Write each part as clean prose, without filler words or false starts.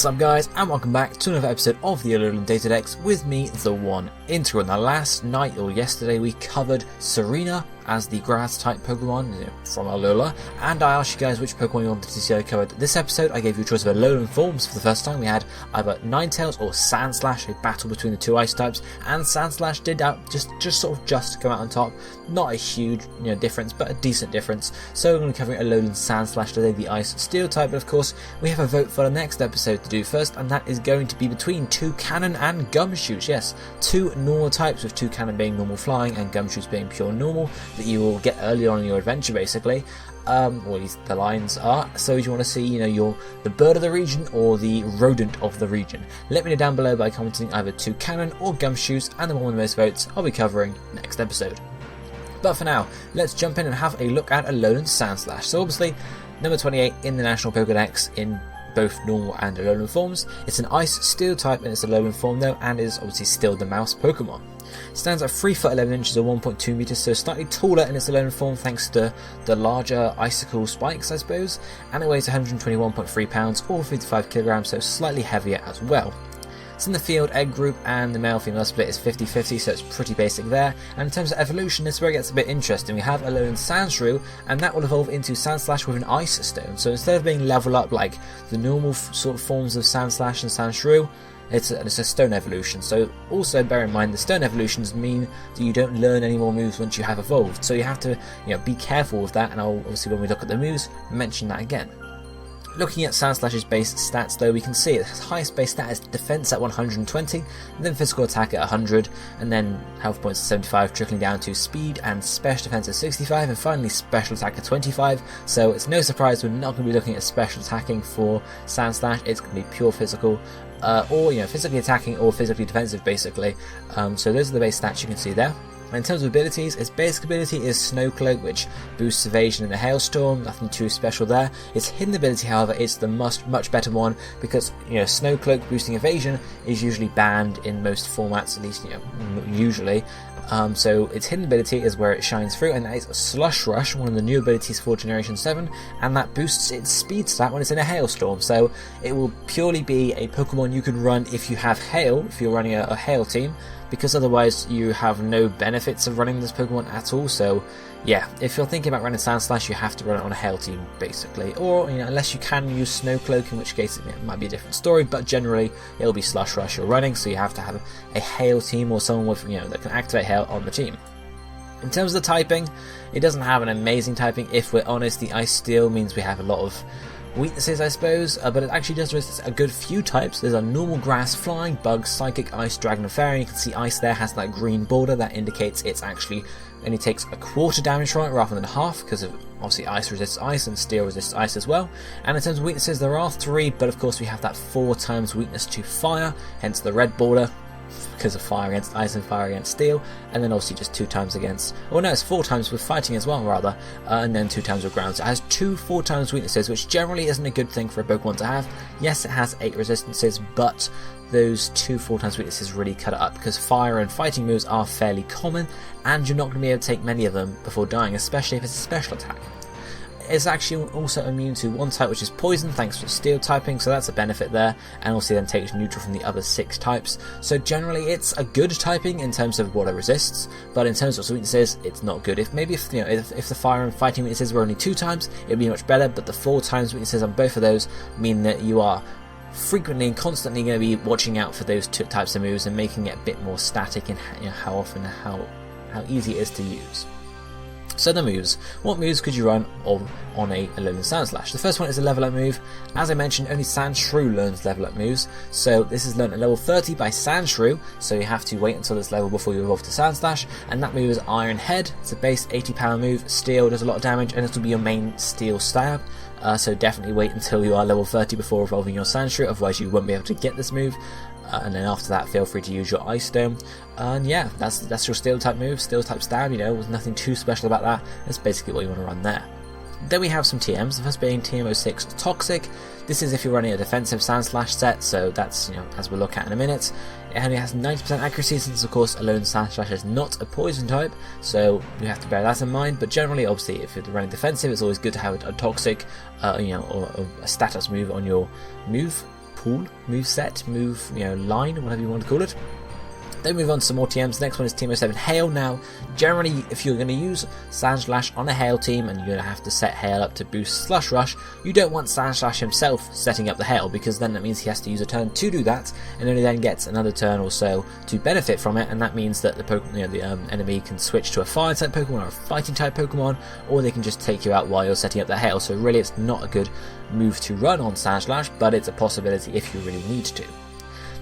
What's up guys, and welcome back to another episode of the Alolan DataDex with me, TheOneIntegral. Now last night or yesterday we covered Serena as the grass type Pokemon from Alola, and I asked you guys which Pokemon you wanted to see I covered. This episode I gave you a choice of Alolan forms for the first time. We had either Ninetales or Sandslash, a battle between the two ice types, and Sandslash did just come out on top. Not a huge difference, but a decent difference. So we're going to be covering Alolan Sandslash today, the ice steel type, but of course we have a vote for the next episode to do first, and that is going to be between Toucannon and Gumshoots. Yes, two normal types, with Toucannon being normal flying and Gumshoots being pure normal, that you will get early on in your adventure basically, or at least the lines are. So if you want to see you're the bird of the region or the rodent of the region, let me know down below by commenting either Toucannon or Gumshoots, and the one with the most votes I'll be covering next episode. But for now, let's jump in and have a look at Alolan Sandslash. So obviously number 28 in the National Pokédex in both normal and Alolan forms. It's an ice steel type in its Alolan form though, and is obviously still the mouse Pokemon. Stands at 3 foot 11 inches or 1.2 meters, so slightly taller in its Alolan form thanks to the larger icicle spikes, I suppose, and it weighs 121.3 pounds or 55 kilograms, so slightly heavier as well. It's in the field egg group, and the male-female split is 50-50, so it's pretty basic there. And in terms of evolution, this is where it gets a bit interesting. We have Alolan Sandshrew, and that will evolve into Sandslash with an Ice Stone. So instead of being level up like the normal sort of forms of Sandslash and Sandshrew, it's a stone evolution. So also bear in mind the stone evolutions mean that you don't learn any more moves once you have evolved. So you have to be careful with that, and I'll obviously, when we look at the moves, mention that again. Looking at Sandslash's base stats though, we can see its highest base stat is defense at 120, and then physical attack at 100, and then health points at 75, trickling down to speed and special defense at 65, and finally special attack at 25. So it's no surprise we're not going to be looking at special attacking for Sandslash. It's going to be pure physical, or physically attacking or physically defensive basically. So those are the base stats you can see there. And in terms of abilities, its basic ability is Snow Cloak, which boosts evasion in a hailstorm. Nothing too special there. Its hidden ability, however, is the much better one, because Snow Cloak boosting evasion is usually banned in most formats, at least usually. So its hidden ability is where it shines through, and that is Slush Rush, one of the new abilities for Generation 7, and that boosts its speed stat when it's in a hailstorm. So it will purely be a Pokemon you can run if you have hail, if you're running a hail team, because otherwise you have no benefits of running this Pokemon at all. So yeah, if you're thinking about running Sandslash, you have to run it on a hail team basically, or unless you can use Snow Cloak, in which case it might be a different story, but generally it'll be Slush Rush you're running, so you have to have a hail team or someone with that can activate hail on the team. In terms of the typing, it doesn't have an amazing typing. If we're honest, the Ice Steel means we have a lot of weaknesses, I suppose, but it actually does resist a good few types. There's a normal grass, flying, bug, psychic, ice, dragon, and fairy. You can see ice there has that green border that indicates it's actually only takes a quarter damage from it rather than half, because of obviously ice resists ice and steel resists ice as well. And in terms of weaknesses, there are 3, but of course we have that 4 times weakness to fire, hence the red border, because of fire against ice and fire against steel, and then obviously just 2 times against, it's 4 times with fighting as well rather, and then 2 times with ground. So it has 2 4 times weaknesses, which generally isn't a good thing for a Pokemon to have. Yes, it has 8 resistances, but those 2 4 times weaknesses really cut it up, because fire and fighting moves are fairly common, and you're not going to be able to take many of them before dying, especially if it's a special attack. It's actually also immune to 1 type, which is poison, thanks to steel typing, so that's a benefit there, and also then takes neutral from the other 6 types. So generally it's a good typing in terms of what it resists, but in terms of weaknesses, it's not good. If the fire and fighting weaknesses were only 2 times, it'd be much better, but the 4 times weaknesses on both of those mean that you are frequently and constantly going to be watching out for those 2 types of moves and making it a bit more static in how often, how easy it is to use. So the moves. What moves could you run on a Alolan Sandslash? The first one is a level up move. As I mentioned, only Sandshrew learns level up moves, so this is learnt at level 30 by Sandshrew, so you have to wait until this level before you evolve to Sandslash, and that move is Iron Head. It's a base 80 power move, steel, does a lot of damage, and it will be your main steel stab. So definitely wait until you are level 30 before evolving your Sandshrew, otherwise you won't be able to get this move. And then after that, feel free to use your Ice Stone. And yeah, that's your Steel type move, Steel type stab. There's nothing too special about that. That's basically what you want to run there. Then we have some TMs, the first being TM06 Toxic. This is if you're running a defensive Sandslash set, so that's, as we'll look at in a minute. It only has 90% accuracy, since of course Alolan Sandslash is not a poison type, so you have to bear that in mind. But generally, obviously, if you're running defensive, it's always good to have a Toxic, or a status move on your move cool moveset, line, whatever you want to call it. Then move on to some more TMs. The next one is TM07 Hail. Now, generally, if you're going to use Sandslash on a Hail team and you're going to have to set Hail up to boost Slush Rush, you don't want Sandslash himself setting up the Hail, because then that means he has to use a turn to do that, and only then gets another turn or so to benefit from it, and that means that the enemy can switch to a Fire type Pokemon or a Fighting type Pokemon, or they can just take you out while you're setting up the Hail. So really, it's not a good move to run on Sandslash, but it's a possibility if you really need to.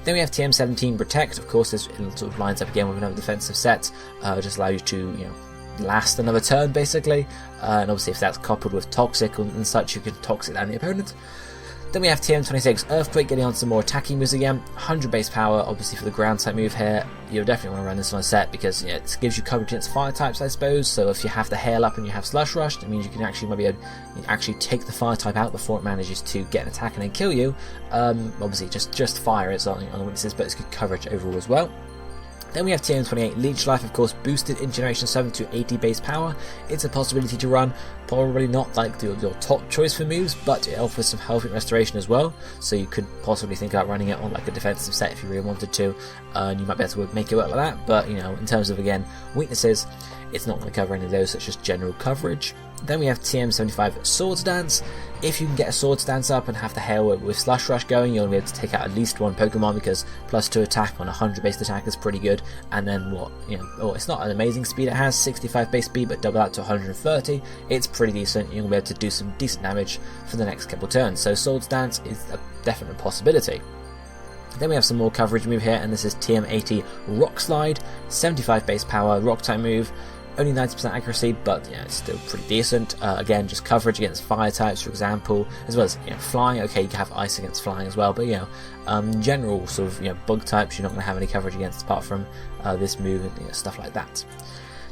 Then we have TM17 Protect. Of course, this sort of lines up again with another defensive set. Just allow you to last another turn basically, and obviously if that's coupled with Toxic and such, you can Toxic down the opponent. Then we have TM26 Earthquake, getting on some more attacking moves again. 100 base power, obviously for the ground type move here. You'll definitely want to run this on a set because it gives you coverage against fire types, I suppose. So if you have to Hail up and you have Slush Rush, it means you can actually actually take the fire type out before it manages to get an attack and then kill you. Obviously just fire is on the weaknesses, but it's good coverage overall as well. Then we have TM28 Leech Life, of course, boosted in Generation 7 to 80 base power. It's a possibility to run, probably not like your top choice for moves, but it offers some health and restoration as well, so you could possibly think about running it on like a defensive set if you really wanted to, and you might be able to make it work like that, but in terms of, again, weaknesses, it's not going to cover any of those, so it's just general coverage. Then we have TM75 Swords Dance. If you can get a Swords Dance up and have the Hail with Slush Rush going, you'll be able to take out at least one Pokemon, because +2 attack on 100 base attack is pretty good. And then it's not an amazing speed, it has 65 base speed, but double that to 130. It's pretty decent. You'll be able to do some decent damage for the next couple turns. So Swords Dance is a definite possibility. Then we have some more coverage move here, and this is TM80 Rock Slide. 75 base power, Rock type move. Only 90% accuracy, but it's still pretty decent. Again, just coverage against fire types, for example, as well as flying. Okay, you can have ice against flying as well, but general sort of bug types, you're not going to have any coverage against apart from this move and stuff like that.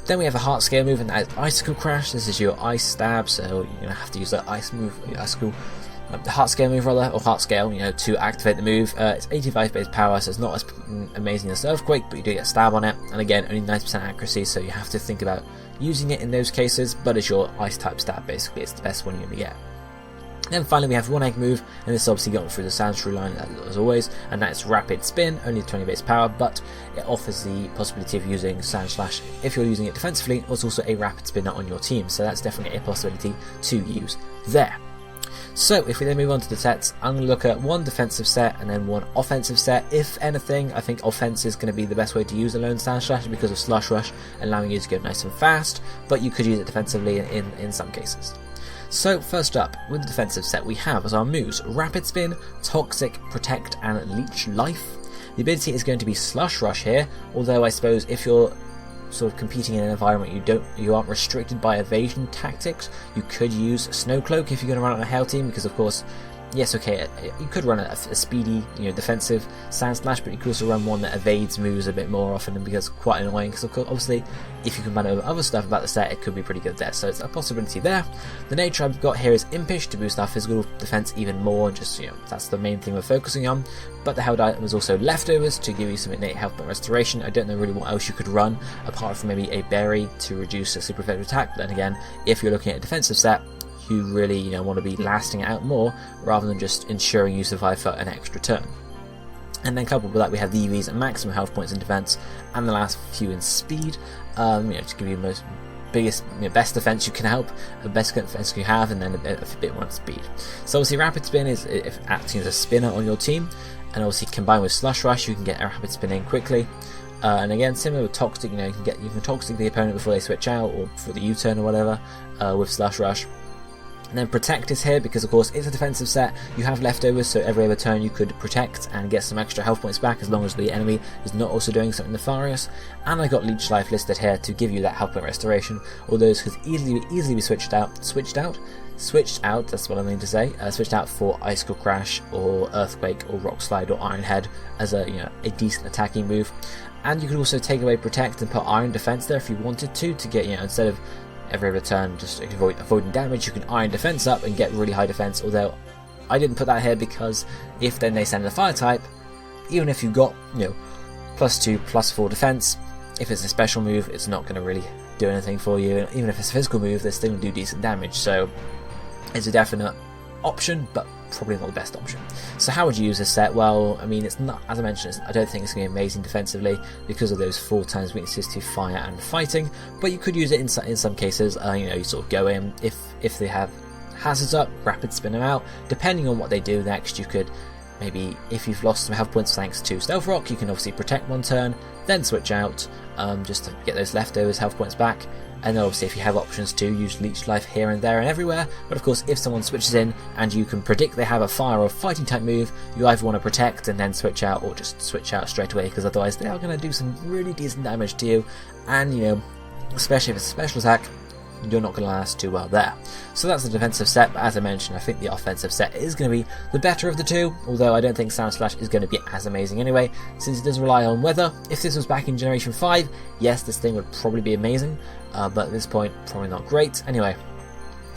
Then we have a Heart Scale move, and that is Icicle Crash. This is your Ice Stab, so you're going to have to use that Ice move, the Heart Scale move rather, or Heart Scale, to activate the move. It's 85 base power, so it's not as amazing as Earthquake, but you do get Stab on it, and again, only 90% accuracy, so you have to think about using it in those cases, but it's your Ice type stab, basically. It's the best one you're going to get. Then finally we have One Egg move, and this is obviously going through the Sandshrew line as always, and that's Rapid Spin, only 20 base power, but it offers the possibility of using Sandslash if you're using it defensively. There's also a Rapid Spinner on your team, so that's definitely a possibility to use there. So if we then move on to the sets, I'm going to look at one defensive set and then one offensive set. If anything, I think offense is going to be the best way to use Alolan Sandslash because of Slush Rush, allowing you to go nice and fast, but you could use it defensively in some cases. So first up, with the defensive set we have as our moves Rapid Spin, Toxic, Protect and Leech Life. The ability is going to be Slush Rush here, although I suppose if you're sort of competing in an environment you aren't restricted by evasion tactics, you could use Snow Cloak if you're going to run on a Hail team, because of course, yes, okay, you could run a speedy, defensive Sandslash, but you could also run one that evades moves a bit more often and becomes quite annoying, because of course, obviously, if you combine it with other stuff about the set, it could be pretty good there, so it's a possibility there. The nature I've got here is Impish to boost our physical defense even more, just, that's the main thing we're focusing on, but the held item is also Leftovers to give you some innate health and restoration. I don't know really what else you could run, apart from maybe a Berry to reduce a super effective attack, but then again, if you're looking at a defensive set, you really want to be lasting it out more rather than just ensuring you survive for an extra turn. And then coupled with that we have the EVs at maximum health points in defense and the last few in speed, to give you the best defense you can help, the best defense you have, and then a bit more speed. So obviously Rapid Spin is if acting as a spinner on your team, and obviously combined with Slush Rush you can get a Rapid Spin in quickly. And again, similar with Toxic, you can Toxic the opponent before they switch out, or for the U-turn or whatever, with Slush Rush. And then Protect is here because of course it's a defensive set, you have Leftovers, so every other turn you could Protect and get some extra health points back as long as the enemy is not also doing something nefarious. And I got Leech Life listed here to give you that health point restoration, although this could easily be switched out, that's what I mean to say, switched out for Icicle Crash or Earthquake or Rock Slide or Iron Head as a decent attacking move. And you could also take away Protect and put Iron Defense there if you wanted to get, instead of every other turn just avoiding damage, you can Iron Defense up and get really high defense, although I didn't put that here because if then they send a fire type, even if you got +2, +4 defense, if it's a special move it's not going to really do anything for you, and even if it's a physical move they're still going to do decent damage, so it's a definite option, but probably not the best option. So how would you use this set? Well, I mean, it's not, as I mentioned, I don't think it's going to be amazing defensively because of those 4 times weaknesses to fire and fighting, but you could use it in some cases. You sort of go in, if they have hazards up, rapid spin them out. Depending on what they do next, you could maybe, if you've lost some health points thanks to Stealth Rock, you can obviously protect one turn, then switch out just to get those leftovers health points back. And then obviously if you have options to use Leech Life here and there and everywhere, but of course if someone switches in and you can predict they have a fire or fighting type move, you either want to protect and then switch out, or just switch out straight away, because otherwise they are going to do some really decent damage to you, and especially if it's a special attack, you're not going to last too well there. So that's the defensive set, but as I mentioned, I think the offensive set is going to be the better of the two, although I don't think Sandslash is going to be as amazing anyway, since it does rely on weather. If this was back in Generation 5, yes, this thing would probably be amazing, but at this point, probably not great. Anyway,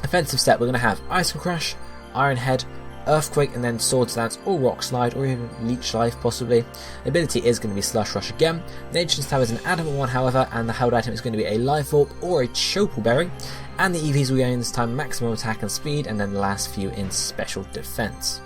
offensive set, we're going to have Ice Crash, Iron Head, Earthquake, and then Sword Stance or Rock Slide, or even Leech Life possibly. The ability is going to be Slush Rush again. The Ancient Tower is an adamant one, however, and the held item is going to be a Life Orb or a Chopal Berry. And the EVs will go in this time maximum attack and speed, and then the last few in special defense.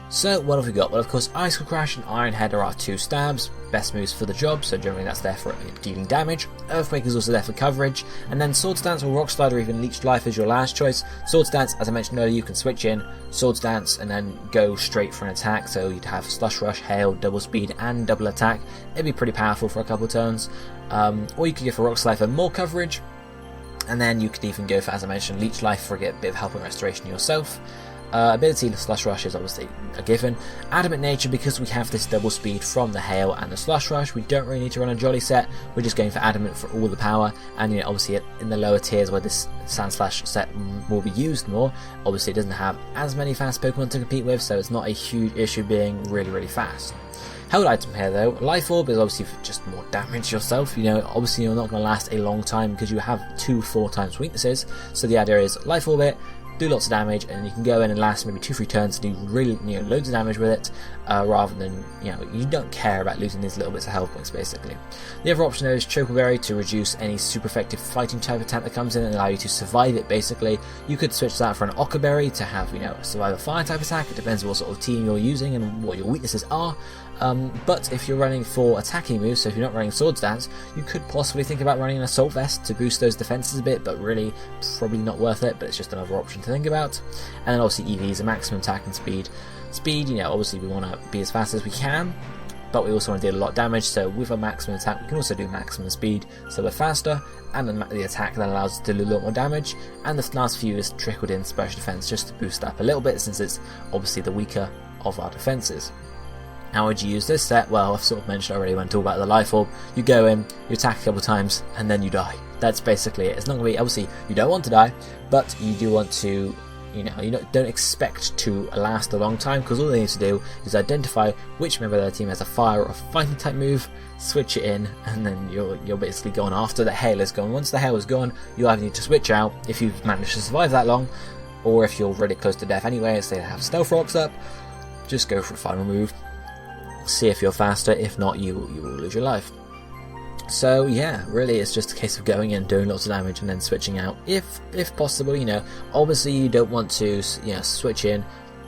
So what have we got? Well, of course, Icicle Crash and Iron Head are our 2 stabs, best moves for the job, so generally that's there for dealing damage. Earthquake is also there for coverage, and then Sword Stance or Rock Slide or even Leech Life is your last choice. Sword Stance, as I mentioned earlier, you can switch in Sword Stance and then go straight for an attack, so you'd have Slush Rush, Hail, double speed and double attack. It'd be pretty powerful for a couple turns. Or you could go for Rock Slide for more coverage, and then you could even go for, as I mentioned, Leech Life for a bit of help and restoration yourself. Ability Slush Rush is obviously a given. Adamant Nature, because we have this double speed from the Hail and the Slush Rush, we don't really need to run a Jolly set, we're just going for Adamant for all the power, and obviously in the lower tiers where this Sandslash set will be used more, obviously it doesn't have as many fast Pokemon to compete with, so it's not a huge issue being really, really fast. Held item here though, Life Orb is obviously for just more damage yourself. Obviously you're not going to last a long time because you have 2 4 times weaknesses, so the idea is Life Orb it, do lots of damage, and you can go in and last maybe 2-3 turns to do really loads of damage with it, rather than you don't care about losing these little bits of health points basically. The other option there is Chopal Berry to reduce any super effective fighting type attack that comes in and allow you to survive it basically. You could switch that for an Ochre Berry to have survive a fire type attack. It depends what sort of team you're using and what your weaknesses are. But if you're running for attacking moves, so if you're not running Sword Stance, you could possibly think about running an Assault Vest to boost those defenses a bit, but really probably not worth it, but it's just another option to think about. And then obviously EVs are maximum attack and speed. Obviously we want to be as fast as we can, but we also want to deal a lot of damage, so with a maximum attack we can also do maximum speed, so we're faster, and then the attack then allows us to do a lot more damage, and the last few is trickled in special defense just to boost up a little bit, since it's obviously the weaker of our defenses. How would you use this set? Well, I've sort of mentioned already when I talk about the Life Orb. You go in, you attack a couple times, and then you die. That's basically it. It's not going to be, obviously, you don't want to die, but you do want to, don't expect to last a long time, because all they need to do is identify which member of their team has a fire or a fighting type move, switch it in, and then you're basically gone after the Hail is gone. Once the Hail is gone, you either need to switch out if you've managed to survive that long, or if you're really close to death anyway, say they have Stealth Rocks up, just go for a final move. See if you're faster, if not you will lose your life. So yeah, really it's just a case of going in, doing lots of damage and then switching out if possible. Obviously you don't want to switch in,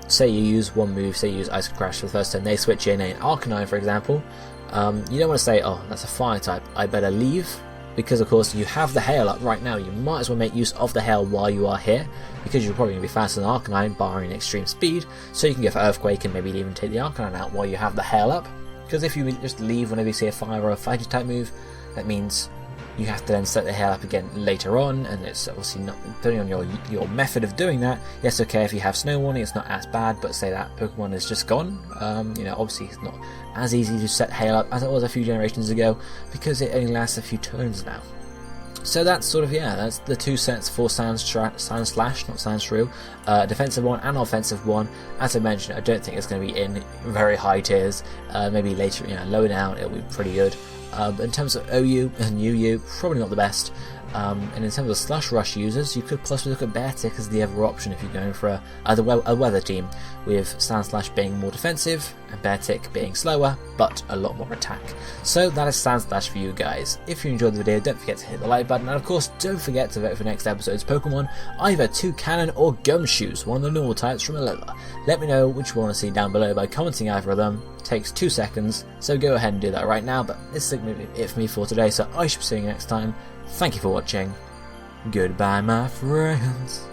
say you use one move, say you use Ice Crash for the first turn, they switch in an Arcanine for example. You don't want to say, oh that's a fire type, I better leave, because of course you have the Hail up right now. You might as well make use of the Hail while you are here, because you're probably going to be faster than Arcanine barring extreme speed, so you can go for Earthquake and maybe even take the Arcanine out while you have the Hail up, because if you just leave whenever you see a fire or a fighting type move, that means you have to then set the Hail up again later on, and it's obviously not, depending on your method of doing that. Yes, okay, if you have Snow Warning it's not as bad, but say that Pokemon is just gone, obviously it's not as easy to set Hail up as it was a few generations ago, because it only lasts a few turns now. So that's that's the 2 sets for Sandslash, not Sandshrew, defensive one and offensive one. As I mentioned, I don't think it's going to be in very high tiers, maybe later, lower down it'll be pretty good. But in terms of OU and UU, probably not the best. And in terms of Slush Rush users, you could possibly look at Beartick as the other option if you're going for a weather team, with Sandslash being more defensive and Beartick being slower but a lot more attack. So that is Sandslash for you guys. If you enjoyed the video, don't forget to hit the like button, and of course don't forget to vote for next episode's Pokemon, either Toucannon or Gumshoes, one of the normal types from Alola. Let me know which you want to see down below by commenting either of them. It takes 2 seconds, so go ahead and do that right now, but this is it for me for today, so I shall be seeing you next time. Thank you for watching. Goodbye, my friends.